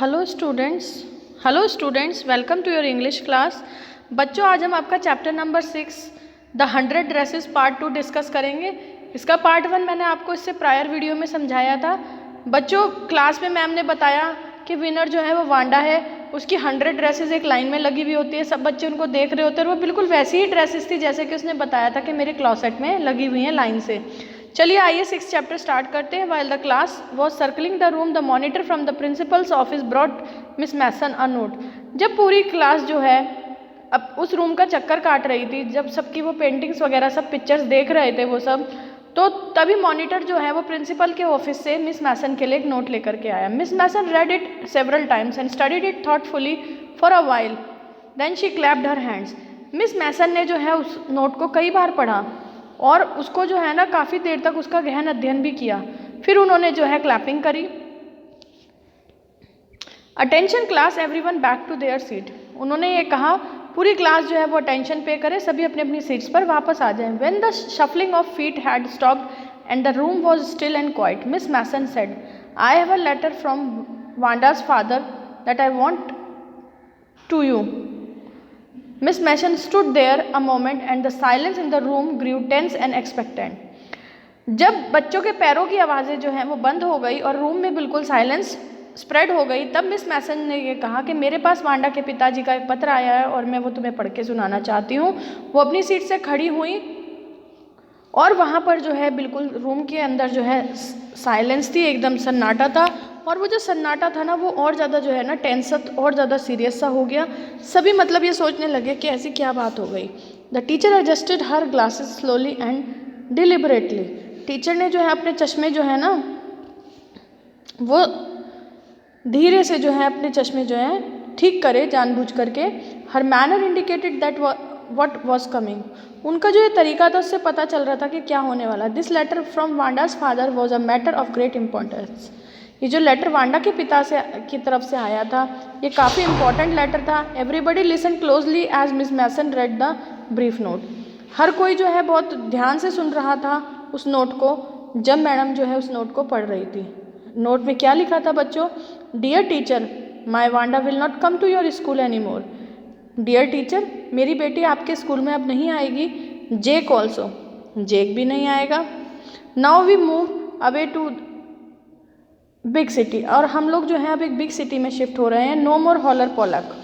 Hello students, welcome to your English class. बच्चों, आज हम आपका chapter number 6 the 100 dresses part 2 discuss करेंगे। इसका पार्ट 1 मैंने आपको इससे प्रायर वीडियो में समझाया था। बच्चों, क्लास में मैम ने बताया कि विनर जो है वो वांडा है। उसकी 100 ड्रेसेस एक लाइन में लगी हुई होती है, सब बच्चे उनको देख रहे होते हैं और वो बिल्कुल वैसी ही ड्रेसेस थी जैसे कि उसने बताया था कि मेरे क्लॉसेट में लगी हुई हैं लाइन से। चलिए आइए 6 चैप्टर स्टार्ट करते हैं। While the class was circling the room the monitor from the principal's office brought Miss Mason a note. जब पूरी क्लास जो है अब उस रूम का चक्कर काट रही थी, जब सबकी वो पेंटिंग्स वगैरह सब पिक्चर्स देख रहे थे वो सब, तो तभी मॉनिटर जो है वो प्रिंसिपल के ऑफिस से मिस मैसन के लिए एक नोट लेकर के आया। Miss Mason read it several times and studied it thoughtfully for a while, then she clapped her hands. Miss Mason ने जो है उस नोट को कई बार पढ़ा और उसको जो है ना काफ़ी देर तक उसका गहन अध्ययन भी किया। फिर उन्होंने जो है क्लैपिंग करी। Attention class, everyone back to their seat. उन्होंने ये कहा पूरी क्लास जो है वो अटेंशन पे करे, सभी अपनी अपनी सीट्स पर वापस आ जाएं। When the shuffling of feet had stopped and the room was still and quiet, Miss Mason said, I have a letter from Wanda's father that I want to you. Miss Mason stood there a moment and the silence in the room grew tense and expectant. जब बच्चों के पैरों की आवाज़ें जो हैं वो बंद हो गई और रूम में बिल्कुल साइलेंस स्प्रेड हो गई, तब मिस मैसन ने ये कहा कि मेरे पास वांडा के पिताजी का एक पत्र आया है और मैं वो तुम्हें पढ़ के सुनाना चाहती हूँ। वो अपनी सीट से खड़ी हुई और वहाँ पर जो है बिल्कुल रूम के अंदर जो है साइलेंस थी, एकदम सन्नाटा था। और वो जो सन्नाटा था ना वो और ज़्यादा जो है ना टेंस और ज़्यादा सीरियस सा हो गया। सभी मतलब ये सोचने लगे कि ऐसी क्या बात हो गई। The teacher adjusted her glasses slowly and deliberately. Teacher ने जो है अपने चश्मे जो है ना वो धीरे से जो है अपने चश्मे जो है ठीक करे जानबूझ करके। Her manner indicated that what was coming. उनका जो ये तरीका था उससे पता चल रहा था कि क्या होने वाला। This letter from Wanda's father was a matter of great importance. ये जो लेटर वांडा के पिता से की तरफ से आया था ये काफ़ी इंपॉर्टेंट लेटर था। Everybody listen closely as Miss Mason read the brief note. हर कोई जो है बहुत ध्यान से सुन रहा था उस नोट को जब मैडम जो है उस नोट को पढ़ रही थी। नोट में क्या लिखा था बच्चों? Dear teacher, my Wanda will not come to your school any more. Dear teacher, मेरी बेटी आपके स्कूल में अब नहीं आएगी। जेक ऑल्सो, जेक भी नहीं आएगा। Now we move away to big city, और हम लोग जो है अब एक बिग सिटी में शिफ्ट हो रहे हैं। नो मोर हॉलर पोलक,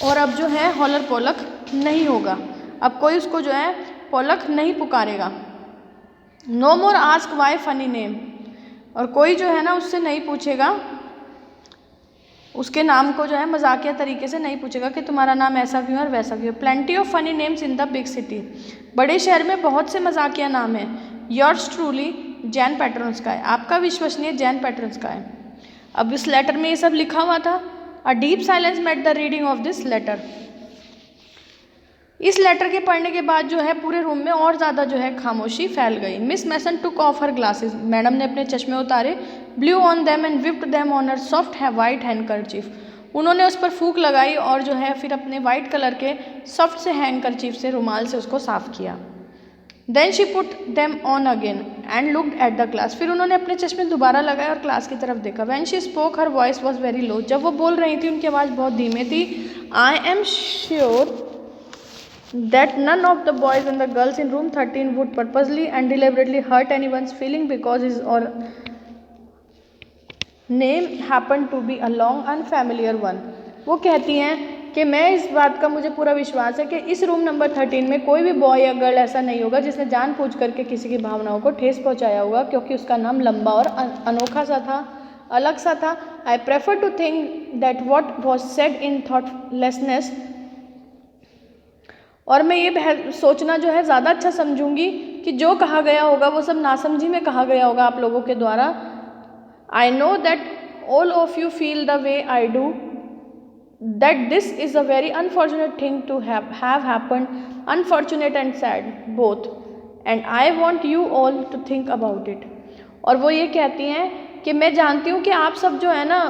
और अब जो है हॉलर पोलक नहीं होगा, अब कोई उसको जो है पोलक नहीं पुकारेगा। No more ask why funny name, और कोई जो है ना उससे नहीं पूछेगा, उसके नाम को जो है मजाकिया तरीके से नहीं पूछेगा कि तुम्हारा नाम ऐसा क्यों और वैसा क्यों। Plenty of funny names in the big city, बड़े शहर में बहुत से मजाकिया नाम है। योर्स ट्रूली जैन पेट्रोन्स्काय, आपका विश्वसनीय जैन पेट्रोन्स्काय। अब इस लेटर में ये सब लिखा हुआ था। A deep silence met the reading of this letter. इस लेटर के पढ़ने के बाद जो है पूरे रूम में और ज़्यादा जो है खामोशी फैल गई। Miss Mason took off her glasses, madam ने अपने चश्मे उतारे। Blew on them and wiped them on her soft white handkerchief, उन्होंने उस पर फूंक लगाई और जो है फिर अपने वाइट कलर के सॉफ्ट से हैंडकरचीफ से, रुमाल से उसको साफ किया। Then she put them on again and looked at the class, फिर उन्होंने अपने चश्मे दोबारा लगाए और क्लास की तरफ देखा। When she spoke her voice was very low, जब वो बोल रही थी उनकी आवाज़ बहुत धीमे थी। I am sure that none of the boys and the girls in room 13 would purposely and deliberately hurt anyone's feeling because his or name happened to be a long unfamiliar one. वो कहती हैं कि मैं इस बात का मुझे पूरा विश्वास है कि इस रूम नंबर 13 में कोई भी बॉय या गर्ल ऐसा नहीं होगा जिसने जानबूझ करके किसी की भावनाओं को ठेस पहुंचाया होगा, क्योंकि उसका नाम लंबा और अनोखा सा था, अलग सा था। I prefer to think that what was said in thoughtlessness, और मैं ये सोचना जो है ज़्यादा अच्छा समझूंगी कि जो कहा गया होगा वो सब नासमझी में कहा गया होगा आप लोगों के द्वारा। I know that all of you feel the way I do, that this is a very unfortunate thing to have happened, unfortunate and sad both, and I want you all to think about it. और वो ये कहती हैं कि मैं जानती हूँ कि आप सब जो है ना,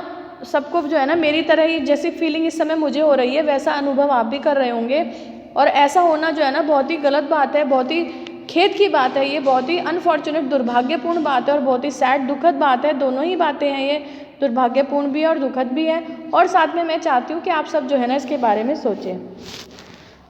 सबको जो है ना मेरी तरह ही जैसी फीलिंग इस समय मुझे हो रही है वैसा अनुभव आप भी कर रहे होंगे, और ऐसा होना जो है ना बहुत ही गलत बात है, बहुत ही खेद की बात है, ये बहुत ही अनफॉर्चुनेट दुर्भाग्यपूर्ण बात है और बहुत ही सैड दुखद बात है। दोनों ही बातें हैं ये, दुर्भाग्यपूर्ण भी है और दुखद भी है। और साथ में मैं चाहती हूँ कि आप सब जो है ना इसके बारे में सोचें।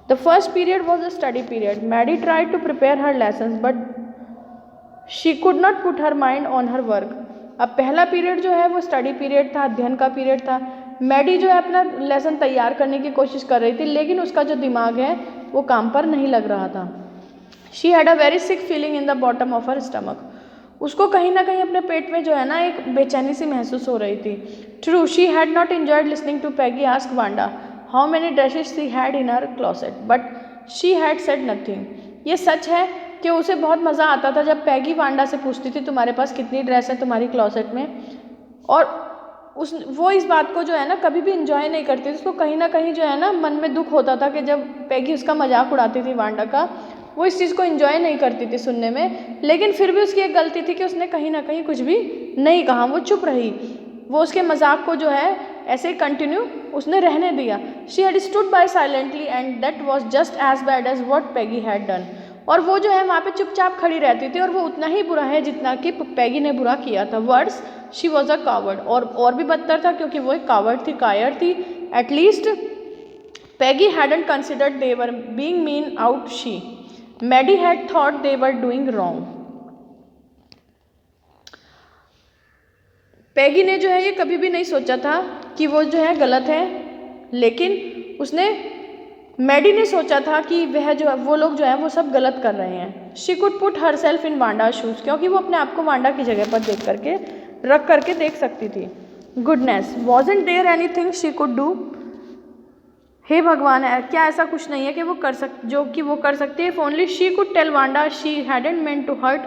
The first period was a study period. Maddie tried to prepare her lessons but she could not put her mind on her work. अब पहला पीरियड जो है वो स्टडी पीरियड था, अध्ययन का पीरियड था। मैडी जो है अपना लेसन तैयार करने की कोशिश कर रही थी, लेकिन उसका जो दिमाग है वो काम पर नहीं लग रहा था। She had a very sick feeling in the bottom of her stomach. उसको कहीं ना कहीं अपने पेट में जो है ना एक बेचैनी सी महसूस हो रही थी। True, she had not enjoyed listening to Peggy ask Wanda how many dresses she had in her closet but she had said nothing. ये सच है कि उसे बहुत मज़ा आता था जब पैगी वांडा से पूछती थी तुम्हारे पास कितनी ड्रेस है तुम्हारी क्लोसेट में, और वो इस बात को जो है ना कभी भी इंजॉय नहीं करती थी। उसको कहीं ना कहीं जो है ना मन में दुख होता था कि जब पैगी उसका मजाक उड़ाती थी वांडा का, वो इस चीज़ को इंजॉय नहीं करती थी सुनने में। लेकिन फिर भी उसकी एक गलती थी कि उसने कहीं ना कहीं कुछ भी नहीं कहा, वो चुप रही, वो उसके मजाक को जो है ऐसे ही कंटिन्यू उसने रहने दिया। She had stood by silently and that was just as bad as what Peggy had done. और वो जो है वहाँ पे चुपचाप खड़ी रहती थी और वो उतना ही बुरा है जितना कि पैगी ने बुरा किया था। Words, she was a coward, और भी बदतर था क्योंकि वो एक कावर्ड थी, कायर थी। At least Peggy hadn't considered they were being mean out she Maddie had thought they were doing wrong. Peggy ने जो है ये कभी भी नहीं सोचा था कि वो जो है गलत है, लेकिन उसने मैडी ने सोचा था कि वह जो वो लोग जो है वो सब गलत कर रहे हैं। She could put her self in Wanda shoes, क्योंकि वो अपने आप को वांडा की जगह पर रख करके देख सकती थी। Goodness, wasn't there anything she could do. हे भगवान, है क्या ऐसा कुछ नहीं है कि वो कर सकती है। If only she could tell Wanda she hadn't meant to hurt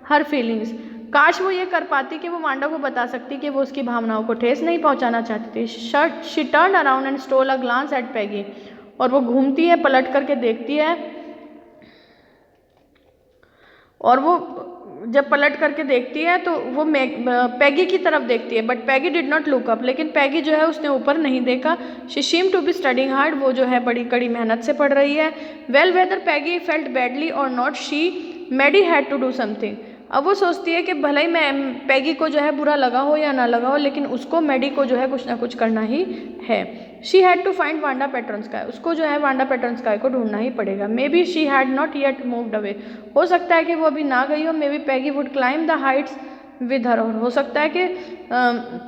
her feelings. काश वो ये कर पाती कि वो वांडा को बता सकती कि वो उसकी भावनाओं को ठेस नहीं पहुंचाना चाहती थी। She turn around and stole a glance at Peggy. और वो घूमती है, पलट करके देखती है, और वो जब पलट करके देखती है तो वो पैगी की तरफ देखती है, but Peggy did not look up. लेकिन पैगी जो है उसने ऊपर नहीं देखा। She seem to be studying hard, वो जो है बड़ी कड़ी मेहनत से पढ़ रही है। Well whether Peggy felt badly or not, she Maddie had to do something. अब वो सोचती है कि भले ही मैं पैगी को जो है बुरा लगा हो या ना लगा हो, लेकिन उसको मैडी को जो है कुछ ना कुछ करना ही है। She had to find Wanda Petronski, उसको जो है वांडा पेट्रोन्स्काय को ढूंढना ही पड़ेगा। Maybe she had not yet moved away, हो सकता है कि वो अभी ना गई हो। Maybe Peggy would climb the heights with her, और हो सकता है कि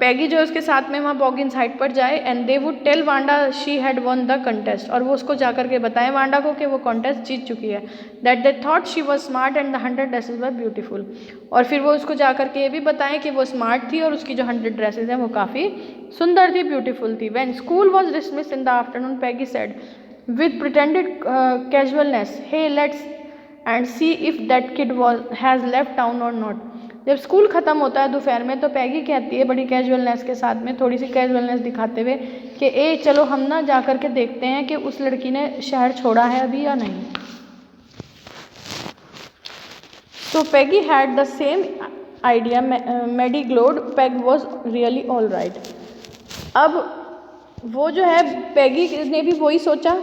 पैगी जो उसके साथ में वहाँ बॉगिन्स हाइट पर जाए, and they would tell Wanda she had won the contest, और वो उसको जा करके बताएं वांडा को कि वो कॉन्टेस्ट जीत चुकी है। That they thought she was smart and the 100 dresses were beautiful, और फिर वो उसको जा करके ये भी बताएं कि वो स्मार्ट थी और उसकी जो 100 ड्रेसेज हैं वो काफ़ी सुंदर थी, ब्यूटीफुल थी। When school was dismissed in the afternoon Peggy said with pretended casualness, hey let's and see if that kid has left town or not. जब स्कूल ख़त्म होता है दोपहर में तो पैगी कहती है बड़ी कैजुअलनेस के साथ में, थोड़ी सी कैजुअलनेस दिखाते हुए कि ए चलो हम ना जा कर के देखते हैं कि उस लड़की ने शहर छोड़ा है अभी या नहीं। तो Peggy had the same idea, Maddie glowed, Peg was really all right. अब वो जो है पैगी ने भी वही सोचा,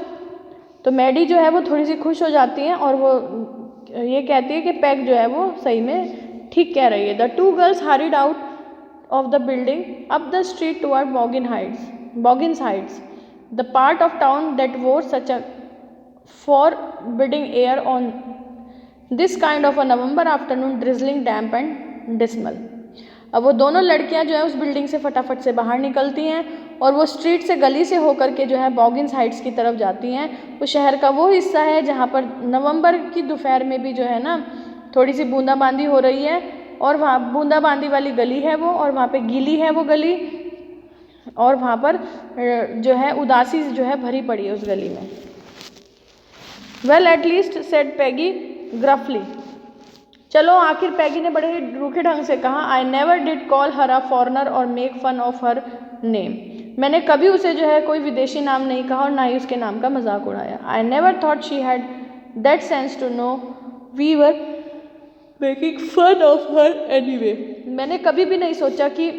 तो मैडी जो है वो थोड़ी सी खुश हो जाती हैं और वो ये कहती है कि पैग जो है वो सही में ठीक कह रही है। The two girls hurried out of the building up the street toward Boggins Heights, the part of town that wore such a forbidding air on this kind of a November afternoon, drizzling, damp and dismal. अब वो दोनों लड़कियां जो है उस building से फटाफट से बाहर निकलती हैं और वो स्ट्रीट से गली से होकर के जो है बॉगिन्स हाइट्स की तरफ जाती हैं। वो शहर का वो हिस्सा है जहाँ पर नवंबर की दोपहर में भी जो है ना थोड़ी सी बूंदाबांदी हो रही है, और वहाँ बूंदाबांदी वाली गली है वो, और वहाँ पे गीली है वो गली, और वहाँ पर जो है उदासी जो है भरी पड़ी है उस गली में। वेल एट लीस्ट सेड पैगी ग्रफली, चलो आखिर पैगी ने बड़े ही रूखे ढंग से कहा, I never did call her a foreigner or make fun of her name, मैंने कभी उसे जो है कोई विदेशी नाम नहीं कहा और ना ही उसके नाम का मजाक उड़ाया। I never thought she had that sense to know we were making fun of her anyway, मैंने कभी भी नहीं सोचा कि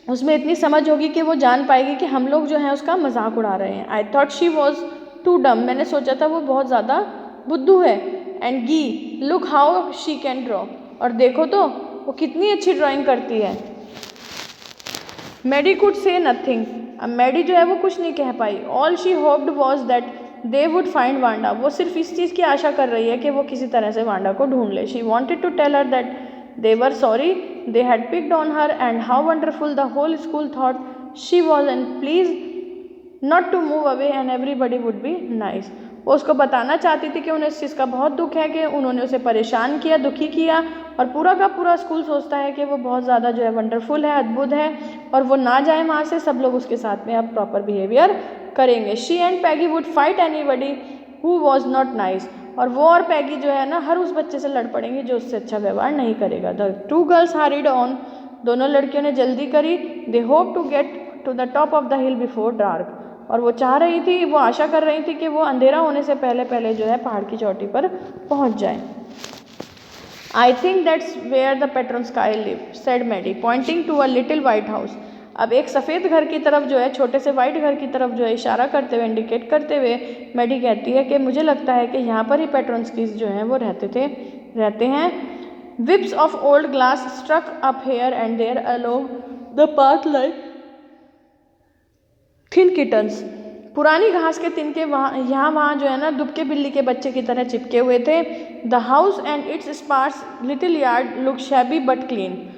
उसमें इतनी समझ होगी कि वो जान पाएगी कि हम लोग जो है उसका मजाक उड़ा रहे हैं। I thought she was too dumb, मैंने सोचा था वो बहुत ज़्यादा बुद्धू है। And gee look how she can draw, और देखो तो वो कितनी अच्छी ड्राइंग करती है। मैडी कुड से नथिंग, अब मैडी जो है वो कुछ नहीं कह पाई। All she hoped was that they would find Wanda, वो सिर्फ इस चीज़ की आशा कर रही है कि वो किसी तरह से वांडा को ढूंढ ले। She wanted to tell her that they were sorry they had picked on her and how wonderful the whole school thought she was and please not to move away and everybody would be nice. वो उसको बताना चाहती थी कि उन्हें इस चीज़ का बहुत दुख है कि उन्होंने उसे परेशान किया, दुखी किया, और पूरा का पूरा स्कूल सोचता है कि वो बहुत ज़्यादा जो है वंडरफुल है, अद्भुत है, और वो ना जाए वहाँ से, सब लोग उसके साथ में अब प्रॉपर बिहेवियर करेंगे। She and Peggy would fight anybody who was not nice, और वो और पैगी जो है ना हर उस बच्चे से लड़ पड़ेंगे जो उससे अच्छा व्यवहार नहीं करेगा। The two girls hurried on, दोनों लड़कियों ने जल्दी करी। They hope to get to the top of the hill before dark, और वो चाह रही थी, वो आशा कर रही थी कि वो अंधेरा होने से पहले पहले जो है पहाड़ की चोटी पर पहुंच जाए। I think that's where the Petronski live, said Maddie pointing to a little white house. अब एक सफ़ेद घर की तरफ जो है, छोटे से वाइट घर की तरफ जो है इशारा करते हुए, इंडिकेट करते हुए मैडी कहती है कि मुझे लगता है कि यहाँ पर ही पेट्रोन्स्कीज जो हैं वो रहते हैं। Wisps of old grass stuck up here and there along the path like thin kittens, पुरानी घास के तिनके वहाँ जो है ना दुबके बिल्ली के बच्चे की तरह चिपके हुए थे। The house and its sparse little yard look shabby but clean,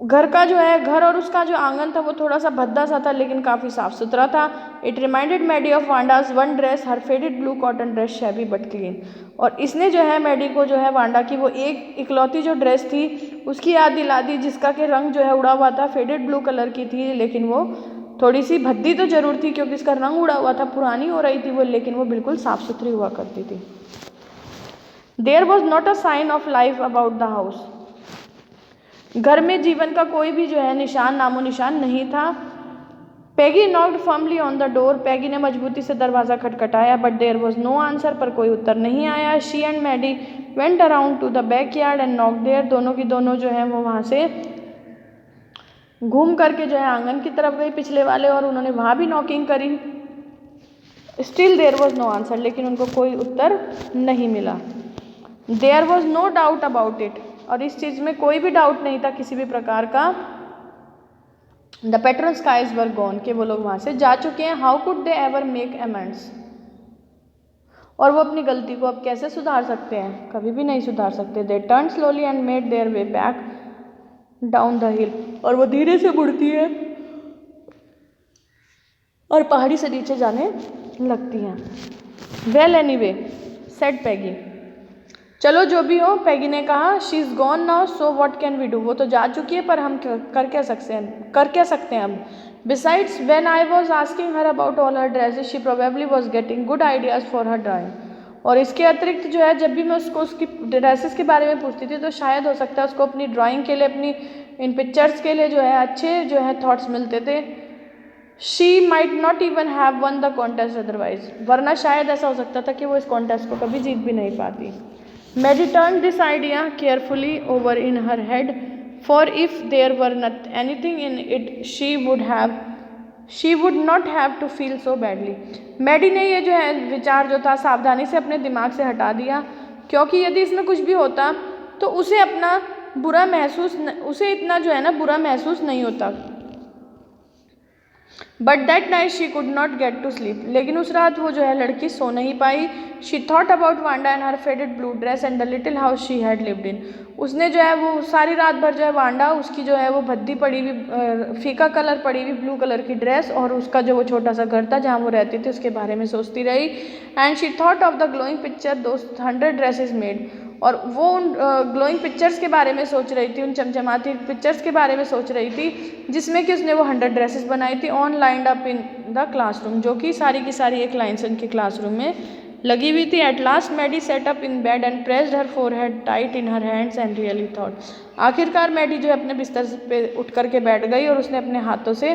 घर और उसका जो आंगन था वो थोड़ा सा भद्दा सा था लेकिन काफ़ी साफ सुथरा था। It reminded Maddie of Wanda's one dress, her faded blue cotton dress shabby but clean, और इसने जो है मैडी को जो है वांडा की वो एक इकलौती जो ड्रेस थी उसकी याद दिला दी, जिसका कि रंग जो है उड़ा हुआ था, फेडेड ब्लू कलर की थी, लेकिन वो थोड़ी सी भद्दी तो जरूर थी क्योंकि इसका रंग उड़ा हुआ था, पुरानी हो रही थी वो, लेकिन वो बिल्कुल साफ सुथरी हुआ करती थी। There was not a sign of life about the house, घर में जीवन का कोई भी जो है निशान, नामो निशान नहीं था। Peggy knocked firmly on the door, Peggy ने मजबूती से दरवाज़ा खटखटाया, but there was no answer, पर कोई उत्तर नहीं आया। She and Maddie went around to the back yard and knock there, दोनों की दोनों जो है वो वहाँ से घूम करके जो है आंगन की तरफ गई पिछले वाले, और उन्होंने वहाँ भी नॉकिंग करी। Still there was no answer, लेकिन उनको कोई उत्तर नहीं मिला। There was no doubt about it, और इस चीज़ में कोई भी डाउट नहीं था किसी भी प्रकार का। The Petronskis were gone, के वो लोग वहाँ से जा चुके हैं। How could they ever make amends, और वो अपनी गलती को अब कैसे सुधार सकते हैं, कभी भी नहीं सुधार सकते। They turn slowly and made their way back down the हिल, और वो धीरे से मुड़ती है और पहाड़ी से नीचे जाने लगती हैं। वेल एनीवे सेड पैगी, चलो जो भी हो, पैगी ने कहा। She is gone now so what can we do, वो तो जा चुकी है पर हम कर क्या सकते हैं अब। Besides when I was asking her about all her dresses she probably was getting good ideas for her drawing, और इसके अतिरिक्त जो है जब भी मैं उसको उसकी ड्रेसेस के बारे में पूछती थी तो शायद हो सकता है उसको अपनी ड्राइंग के लिए, अपनी इन पिक्चर्स के लिए जो है अच्छे जो है थॉट्स मिलते थे। She might not even have one the contest otherwise, वरना शायद ऐसा हो सकता था कि वो इस कॉन्टेस्ट को कभी जीत भी नहीं पाती। Maddie turned this idea carefully over in her head, for if there were not anything in it she would not have to feel so badly. Maddie ने ये जो है विचार जो था सावधानी से अपने दिमाग से हटा दिया, क्योंकि यदि इसमें कुछ भी होता तो उसे इतना जो है ना बुरा महसूस नहीं होता। But that night she could not get to sleep, लेकिन उस रात वो जो है लड़की सो नहीं पाई। She thought about Wanda and her faded blue dress and the little house she had lived in, उसने जो है वो सारी रात भर जो है वांडा, उसकी जो है वो भद्दी पड़ी हुई फीका कलर पड़ी हुई ब्लू कलर की ड्रेस और उसका जो वो छोटा सा घर था जहाँ वो रहती थी उसके बारे में सोचती रही। And she thought of the glowing picture those 100 dresses made, और वो उन ग्लोइंग पिक्चर्स के बारे में सोच रही थी, उन चमचमाती पिक्चर्स के बारे में सोच रही थी जिसमें कि उसने वो 100 ड्रेसेस बनाई थी on lined up in the classroom, जो कि सारी की सारी एक लाइन से उनके क्लासरूम में लगी हुई थी। At last Maddie sat up in bed and pressed her forehead tight in her hands and really thought, आखिरकार मैडी जो है अपने बिस्तर पे उठ करके बैठ गई और उसने अपने हाथों से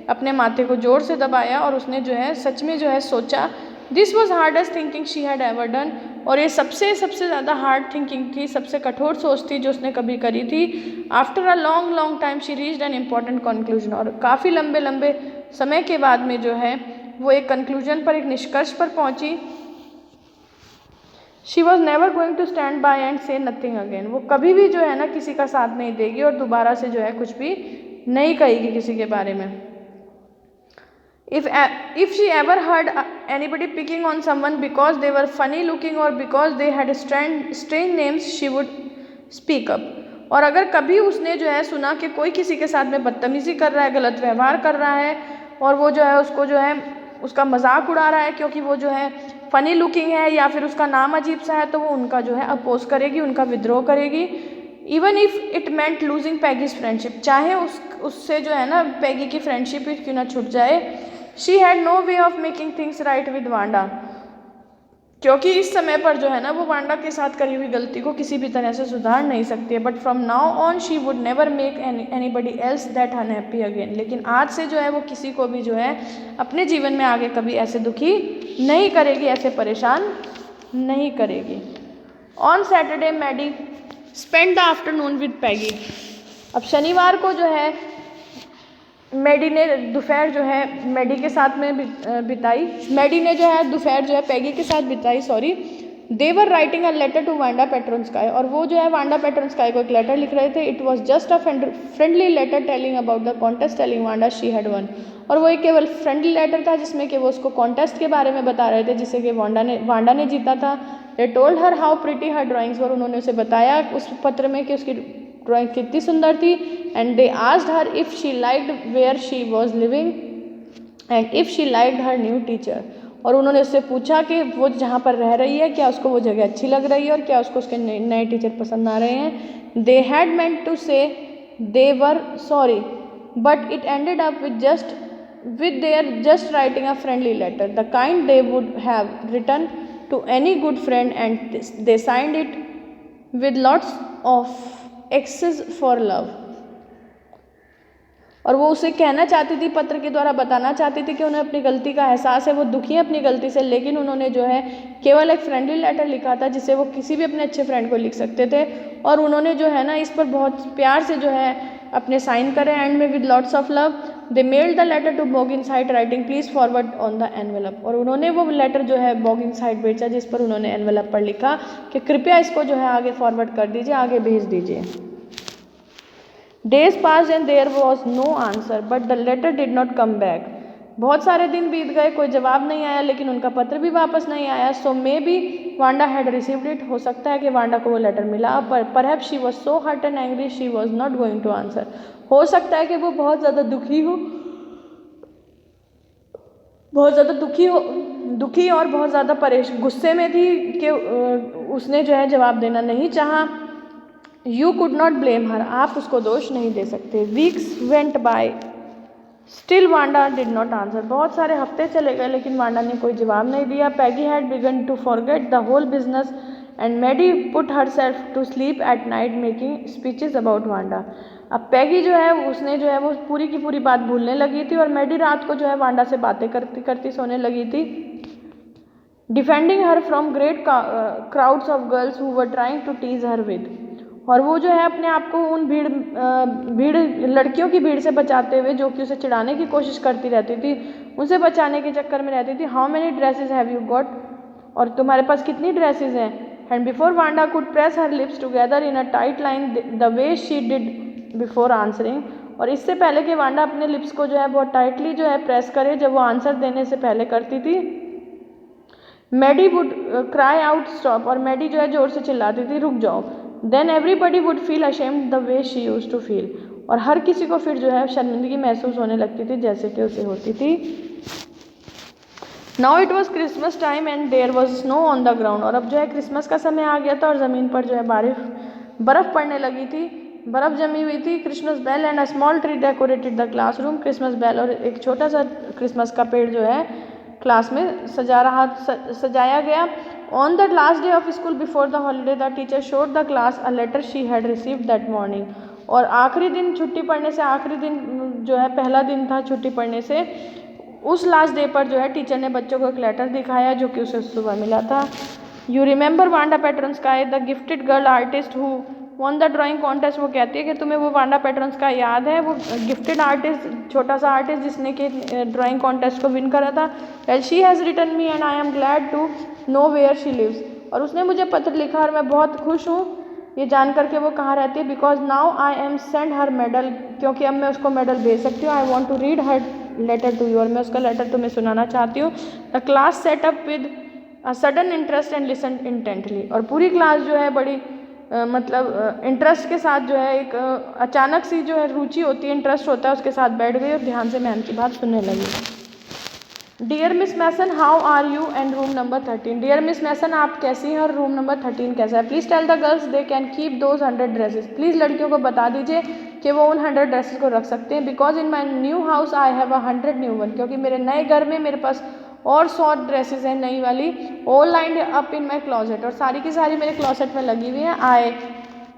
अपने माथे को जोर से दबाया और उसने जो है सच में जो है सोचा। This was hardest thinking she had ever done, और ये सबसे ज़्यादा हार्ड थिंकिंग थी, सबसे कठोर सोच थी जो उसने कभी करी थी। After a long time she reached an important conclusion, और काफ़ी लंबे समय के बाद में जो है वो एक कंक्लूजन पर, एक निष्कर्ष पर पहुंची। She was never going to stand by and say nothing again, वो कभी भी जो है ना किसी का साथ नहीं देगी और दोबारा से जो है कुछ भी नहीं कहेगी किसी के बारे में। If she ever heard anybody picking on someone because they were funny looking or because they had strange names, she would speak up. और अगर कभी उसने जो है सुना कि कोई किसी के साथ में बदतमीजी कर रहा है, गलत व्यवहार कर रहा है और वो जो है उसको जो है उसका मजाक उड़ा रहा है क्योंकि वो जो है फ़नी लुकिंग है या फिर उसका नाम अजीब सा है, तो वो उनका जो है अपोज करेगी, उनका विद्रोह करेगी। Even if it meant losing Peggy's friendship, चाहे उससे जो है ना पैगी की फ्रेंडशिप ही क्यों ना छूट जाए। She had no way of making things right with Wanda, क्योंकि इस समय पर जो है ना वो वांडा के साथ करी हुई गलती को किसी भी तरह से सुधार नहीं सकती है। But from now on she would never make anybody else that unhappy again, लेकिन आज से जो है वो किसी को भी जो है अपने जीवन में आगे कभी ऐसे दुखी नहीं करेगी, ऐसे परेशान नहीं करेगी। On Saturday Maddie spend the afternoon with Peggy. अब शनिवार को जो है मैडी ने दोपहर जो है मैडी के साथ में बिताई, मैडी ने जो है दोपहर जो है पैगी के साथ बिताई, sorry. They were writing a letter to Wanda Petronski, और वो जो है वांडा पेट्रोनस्काय को एक लेटर लिख रहे थे। It was just a friendly letter telling about the contest telling Wanda she had won, और वो एक केवल फ्रेंडली लेटर था जिसमें कि वो उसको कॉन्टेस्ट के बारे में बता रहे थे जिसे कि वांडा ने जीता था। They told her how pretty her drawings, और उन्होंने उसे बताया उस पत्र में कि उसकी ड्राइंग कितनी सुंदर थी। And they asked her if she liked where she was living and if she liked her new teacher, और उन्होंने उससे पूछा कि वो जहाँ पर रह रही है क्या उसको वो जगह अच्छी लग रही है और क्या उसको उसके नए टीचर पसंद आ रहे हैं। They had meant to say they were sorry but it ended up with their just writing a friendly letter, the kind they would have written to any good friend, and they signed it with lots of X's for love। और वो उसे कहना चाहती थी, पत्र के द्वारा बताना चाहती थी कि उन्हें अपनी गलती का एहसास है, वो दुखी है अपनी गलती से, लेकिन उन्होंने जो है केवल एक फ्रेंडली लेटर लिखा था जिसे वो किसी भी अपने अच्छे फ्रेंड को लिख सकते थे, और उन्होंने जो है ना इस पर बहुत प्यार से जो है अपने साइन करे एंड में with lots of love. They mailed the letter to Boggins Heights writing please forward on the envelope, और उन्होंने वो लेटर जो है बॉगिनसाइड भेजा जिस पर उन्होंने एनवेलप पर लिखा कि कृपया इसको जो है आगे फॉरवर्ड कर दीजिए, आगे भेज दीजिए। Days passed and there was no answer but the letter did not come back. बहुत सारे दिन बीत गए, कोई जवाब नहीं आया, लेकिन उनका पत्र भी वापस नहीं आया। So maybe Wanda had received it, हो सकता है कि वांडा को वो लेटर मिला, पर perhaps she was so hurt and angry she was not going to answer. हो सकता है कि वो बहुत ज़्यादा दुखी और बहुत ज़्यादा गुस्से में थी कि उसने जो है जवाब देना नहीं चाहा। यू कुड नॉट ब्लेम हर, आप उसको दोष नहीं दे सकते। Weeks went by still Wanda did not answer, बहुत सारे हफ्ते चले गए लेकिन वांडा ने कोई जवाब नहीं दिया। Peggy had begun to forget the whole business and Maddie put herself to sleep at night making speeches about Wanda. अब पैगी जो है उसने जो है वो पूरी की पूरी बात भूलने लगी थी और मैडी रात को जो है वांडा से बातें करती करती सोने लगी थी। Defending her from great crowds of girls who were trying to tease her with, और वो जो है अपने आप को उन लड़कियों की भीड़ से बचाते हुए जो कि उसे चिढ़ाने की कोशिश करती रहती थी, उनसे बचाने के चक्कर में रहती थी। How many dresses have you got, और तुम्हारे पास कितनी ड्रेसेस हैं। And before Wanda could press her lips together in a tight line the way she did before answering, और इससे पहले कि वांडा अपने लिप्स को जो है बहुत टाइटली जो है प्रेस करे जब वो आंसर देने से पहले करती थी। Maddie would cry out stop, और मैडी जो है जोर से चिल्लाती थी रुक जाओ। Then everybody would feel ashamed the way she used to feel, और हर किसी को फिर जो है शर्मिंदगी महसूस होने लगती थी जैसे कि उसे होती थी। Now it was Christmas time and there was snow on the ground, और अब जो है क्रिसमस का समय आ गया था और ज़मीन पर जो है बर्फ़ पड़ने लगी थी, बर्फ़ जमी हुई थी। Christmas bell and a small tree decorated the classroom, Christmas bell और एक छोटा सा क्रिसमस का पेड़ जो है क्लास में सजाया गया। On the last day of school before the holiday the teacher showed the class a letter she had received that morning, और आखिरी दिन छुट्टी पढ़ने से, आखिरी दिन जो है पहला दिन था छुट्टी पढ़ने से, उस लास्ट डे पर जो है टीचर ने बच्चों को एक लेटर दिखाया जो कि उसे सुबह मिला था। You remember Wanda Petronski the gifted girl artist who won the drawing contest, वो कहती है कि तुम्हें वो वांडा पेट्रोनस्काय याद है, वो गिफ्टेड आर्टिस्ट, छोटा सा आर्टिस्ट जिसने कि ड्राइंग कॉन्टेस्ट को विन करा था। Well she has written me and I am glad to know where she lives, और उसने मुझे पत्र लिखा और मैं बहुत खुश हूँ ये जान करके वो कहाँ रहती है, because now I am send her medal, क्योंकि अब मैं उसको मेडल भेज सकती हूँ। I want to read her letter to you, और मैं उसका लेटर तुम्हें सुनाना चाहती हूँ। The class sat up with sudden interest and listen intently, और पूरी क्लास जो है बड़ी मतलब इंटरेस्ट के साथ जो है एक अचानक सी जो है रुचि होती है, इंटरेस्ट होता है, उसके साथ बैठ गई और ध्यान से मैम की बात सुनने लगी। Dear Miss Mason, how are you and room number 13। Dear Miss Mason, आप कैसी हैं और रूम नंबर 13 कैसा है। Please tell the girls they can keep those 100 dresses. Please लड़कियों को बता दीजिए कि वो उन 100 ड्रेसेस को रख सकते हैं। Because in my new house I have 100 new one, क्योंकि मेरे नए घर में मेरे पास और 100 ड्रेसेस हैं नई वाली। All lined up in my closet, और सारी की सारी मेरे क्लॉसेट में लगी हुई हैं। I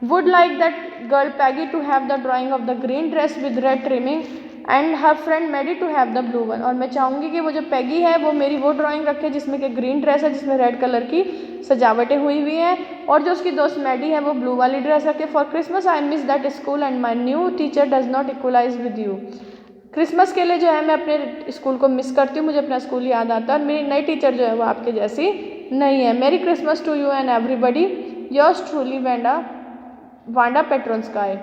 would like that girl Peggy to have the drawing of the green dress with red trimming and her friend Maddie to have the blue one, और मैं चाहूँगी कि वो जो पैगी है वो मेरी वो ड्राइंग रखे जिसमें कि ग्रीन ड्रेस है, जिसमें रेड कलर की सजावटें हुई हुई हैं, और जो उसकी दोस्त मेडी है वो ब्लू वाली ड्रेस रखे। For Christmas I miss that school and my new teacher does not equalize with you. Christmas के लिए जो है मैं अपने स्कूल को मिस करती हूँ, मुझे अपना स्कूल याद आता है, और मेरी नई टीचर जो है वो आपके जैसी नहीं है। Merry Christmas to you and everybody, yours truly Wanda Petronski.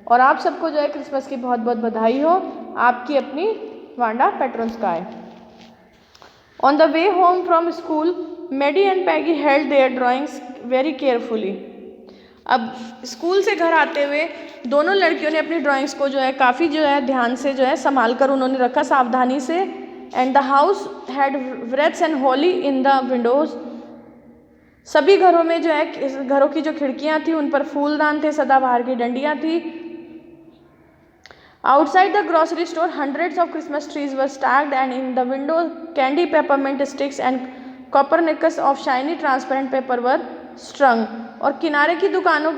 और आप सबको जो है क्रिसमस की बहुत बहुत बधाई हो, आपकी अपनी Wanda Petronski. On the way home from school Maddie and Peggy held their drawings very carefully. अब स्कूल से घर आते हुए दोनों लड़कियों ने अपनी ड्राइंग्स को जो है काफ़ी जो है ध्यान से जो है संभाल कर उन्होंने रखा, सावधानी से। And the house had wreaths and holly in the windows. सभी घरों में जो है घरों की जो खिड़कियां थी उन पर फूलदान थे, सदाबहार की डंडियां थी। Outside the grocery store hundreds of Christmas trees were stacked and in the window candy peppermint sticks and copernicus of shiny transparent paper were strung। और किनारे की दुकानों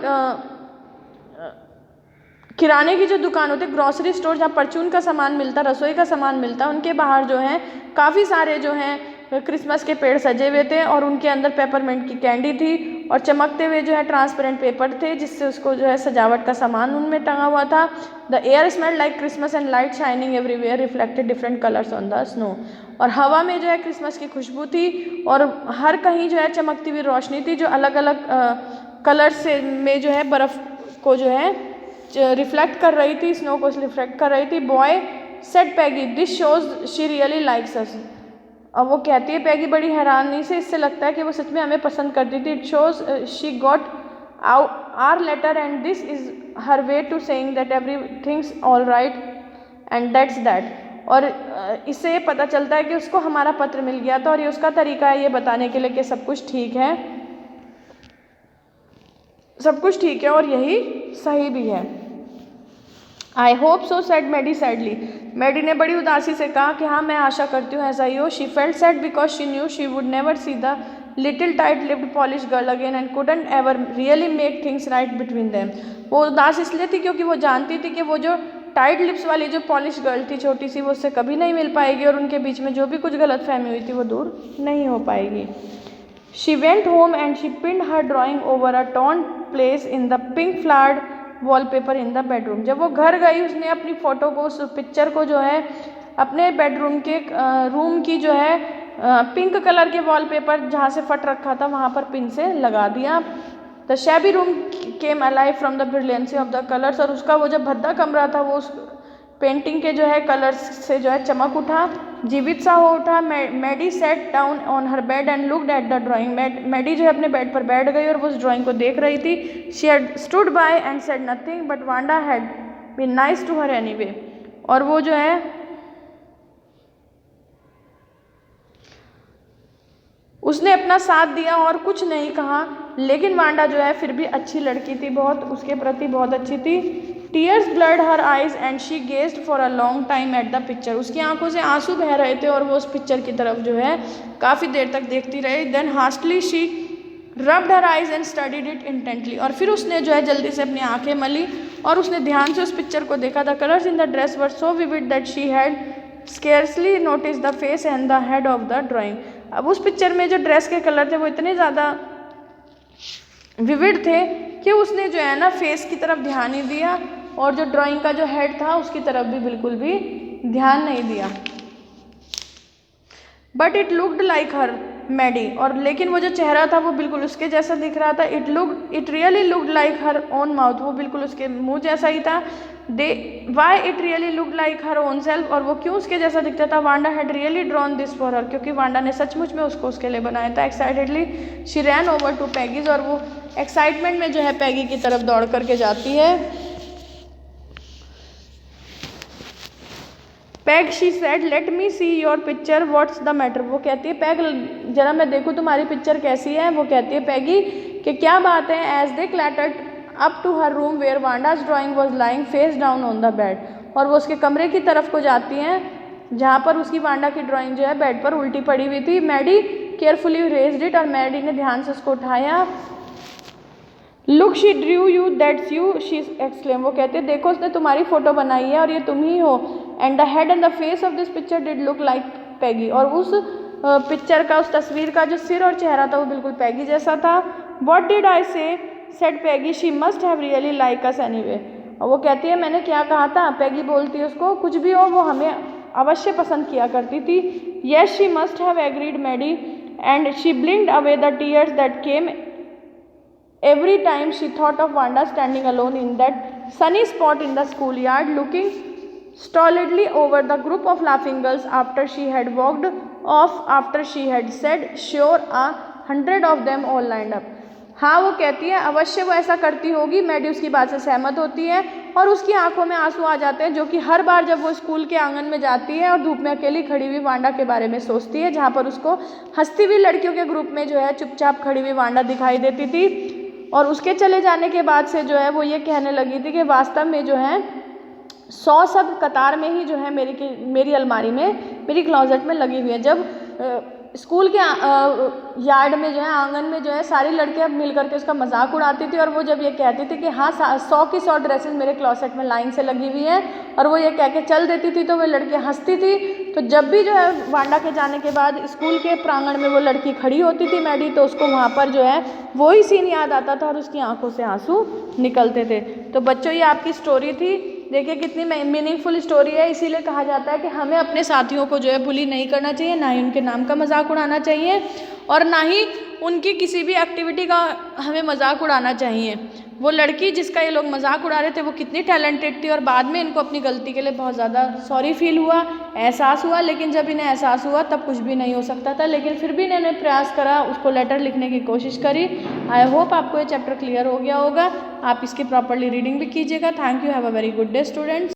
किराने की जो दुकान होती है, ग्रोसरी स्टोर जहाँ परचून का सामान मिलता, रसोई का सामान मिलता, उनके बाहर जो है काफ़ी सारे जो हैं क्रिसमस के पेड़ सजे हुए थे, और उनके अंदर पेपरमिंट की कैंडी थी और चमकते हुए जो है ट्रांसपेरेंट पेपर थे, जिससे उसको जो है सजावट का सामान उनमें टंगा हुआ था। The air smelled like Christmas and light shining everywhere reflected different colours on the snow. और हवा में जो है क्रिसमस की खुशबू थी और हर कहीं जो है चमकती हुई रोशनी थी, जो अलग अलग कलर से में जो है बर्फ़ को जो है रिफ्लेक्ट कर रही थी, स्नो को रिफ्लेक्ट कर रही थी। Boy said Peggy this shows she really likes us. अब वो कहती है पैगी बड़ी हैरानी से, इससे लगता है कि वो सच में हमें पसंद करती थी। It shows she got our letter and this is her way to saying that everything's all right and that's that. और इससे ये पता चलता है कि उसको हमारा पत्र मिल गया था, और ये उसका तरीका है ये बताने के लिए कि सब कुछ ठीक है, सब कुछ ठीक है और यही सही भी है। I hope so said Maddie sadly. Maddie ने बड़ी उदासी से कहा कि हाँ मैं आशा करती हूँ ऐसा ही हो। She felt sad because she knew she would never see the little tight lipped polish girl again and couldn't ever really make things right between them. वो उदास इसलिए थी क्योंकि वो जानती थी कि वो जो टाइट लिप्स वाली जो पॉलिश गर्ल थी छोटी सी, वो उससे कभी नहीं मिल पाएगी और उनके बीच में जो भी कुछ गलत फहमी हुई थी वो दूर नहीं हो पाएगी। She went home and she pinned her drawing over a torn place in the pink flowered wallpaper in the bedroom। जब वो घर गई उसने अपनी फ़ोटो को, उस पिक्चर को जो है अपने बेडरूम के रूम की जो है पिंक कलर के वॉलपेपर जहाँ से फट रखा था वहाँ पर पिन से लगा दिया। The shabby room came alive from the brilliancy of the colours. और उसका वो जो भद्दा कमरा था वो उस पेंटिंग के जो है कलर्स से जो है चमक उठा, जीवित सा हो उठा। Maddie sat down on her bed and looked at the drawing. Maddie जो है अपने बेड पर बैठ गई और वो उस ड्राइंग को देख रही थी। She had stood by and said nothing but Wanda had been nice to her anyway. और वो जो है उसने अपना साथ दिया और कुछ नहीं कहा, लेकिन वांडा जो है फिर भी अच्छी लड़की थी, बहुत उसके प्रति बहुत अच्छी थी। Tears blood her eyes and she gazed for a long time at the picture. उसकी आंखों से आंसू बह रहे थे और वो उस पिक्चर की तरफ जो है काफ़ी देर तक देखती रही। Then hastily she rubbed her eyes and studied it intently. और फिर उसने जो है जल्दी से अपनी आंखें मली और उसने ध्यान से उस पिक्चर को देखा। The colours in the dress were so vivid that she had scarcely notice the face and the head of the drawing. अब उस पिक्चर में जो ड्रेस के कलर थे वो इतने ज़्यादा विविड थे कि उसने जो है ना फेस की तरफ ध्यान नहीं दिया और जो ड्राइंग का जो हेड था उसकी तरफ भी बिल्कुल भी ध्यान नहीं दिया। But it looked like her Maddie, और लेकिन वो जो चेहरा था वो बिल्कुल उसके जैसा दिख रहा था। It really looked like her own mouth, वो बिल्कुल उसके मुंह जैसा ही था। Why it really looked like her own self, और वो क्यों उसके जैसा दिखता था। Wanda had really drawn this for her, क्योंकि वांडा ने सचमुच में उसको उसके लिए बनाया था। Excitedly she ran over to Peggy's, और वो एक्साइटमेंट में जो है पैगी की तरफ दौड़ करके जाती है। Peg she said let me see your picture what's the matter, वो कहती है पैग जरा मैं देखूँ तुम्हारी पिक्चर कैसी है। वो कहती है पैगी कि क्या बात है। As they clattered up to her room where Wanda's drawing was lying face down on the bed, और वो उसके कमरे की तरफ को जाती हैं जहाँ पर उसकी वांडा की ड्राइंग जो है बेड पर उल्टी पड़ी हुई थी। मैडी केयरफुली रेज्ड इट, और मैडी ने ध्यान से उसको उठाया। Look she Drew you that's you she exclaim, वो कहते हैं देखो उसने तुम्हारी फोटो बनाई है और ये तुम ही हो। And the head and the face of this picture did look like Peggy, और उस पिक्चर का उस तस्वीर का जो सिर और चेहरा था वो बिल्कुल पैगी जैसा था। व्हाट डिड आई से said Peggy she must have really like us anyway, और वो कहती है मैंने क्या कहा था। पैगी बोलती है उसको कुछ भी हो वो हमें अवश्य पसंद किया करती थी। Yes she must have agreed Maddie, and she blinked away the tears that came every time she thought of Wanda standing alone in that sunny spot in the schoolyard looking stolidly over the group of laughing girls after she had walked off after she had said sure 100 of them all lined up। हाँ वो कहती है अवश्य वो ऐसा करती होगी। Maddie उसकी बात से सहमत होती है और उसकी आंखों में आंसू आ जाते हैं, जो कि हर बार जब वो स्कूल के आंगन में जाती है और धूप में अकेली खड़ी हुई वांडा के बारे में सोचती है, जहाँ पर उसको हंसती हुई लड़कियों के ग्रुप में जो है चुपचाप खड़ी हुई वांडा दिखाई देती थी। और उसके चले जाने के बाद से जो है वो ये कहने लगी थी कि वास्तव में जो है 100 सब कतार में ही जो है मेरी अलमारी में मेरी क्लोजेट में लगी हुई है। जब स्कूल के यार्ड में जो है आंगन में जो है सारी लड़कियां मिल करके उसका मजाक उड़ाती थी, और वो जब ये कहती थी कि हाँ 100 की 100 ड्रेसेस मेरे क्लोसेट में लाइन से लगी हुई हैं, और वो ये कह के चल देती थी तो वो लड़कियां हंसती थी। तो जब भी जो है वांडा के जाने के बाद स्कूल के प्रांगण में वो लड़की खड़ी होती थी मैडी, तो उसको वहाँ पर जो है वही सीन याद आता था और उसकी आंखों से आंसू निकलते थे। तो बच्चों ये आपकी स्टोरी थी, देखिए कितनी मीनिंगफुल स्टोरी है। इसीलिए कहा जाता है कि हमें अपने साथियों को जो है बुली नहीं करना चाहिए, ना ही उनके नाम का मजाक उड़ाना चाहिए, और ना ही उनकी किसी भी एक्टिविटी का हमें मजाक उड़ाना चाहिए। वो लड़की जिसका ये लोग मजाक उड़ा रहे थे वो कितनी टैलेंटेड थी, और बाद में इनको अपनी गलती के लिए बहुत ज़्यादा सॉरी फील हुआ, एहसास हुआ, लेकिन जब इन्हें एहसास हुआ तब कुछ भी नहीं हो सकता था। लेकिन फिर भी इन्होंने प्रयास करा, उसको लेटर लिखने की कोशिश करी। आई होप आपको ये चैप्टर क्लियर हो गया होगा। आप इसकी प्रॉपरली रीडिंग भी कीजिएगा। Thank you, have a very good day students.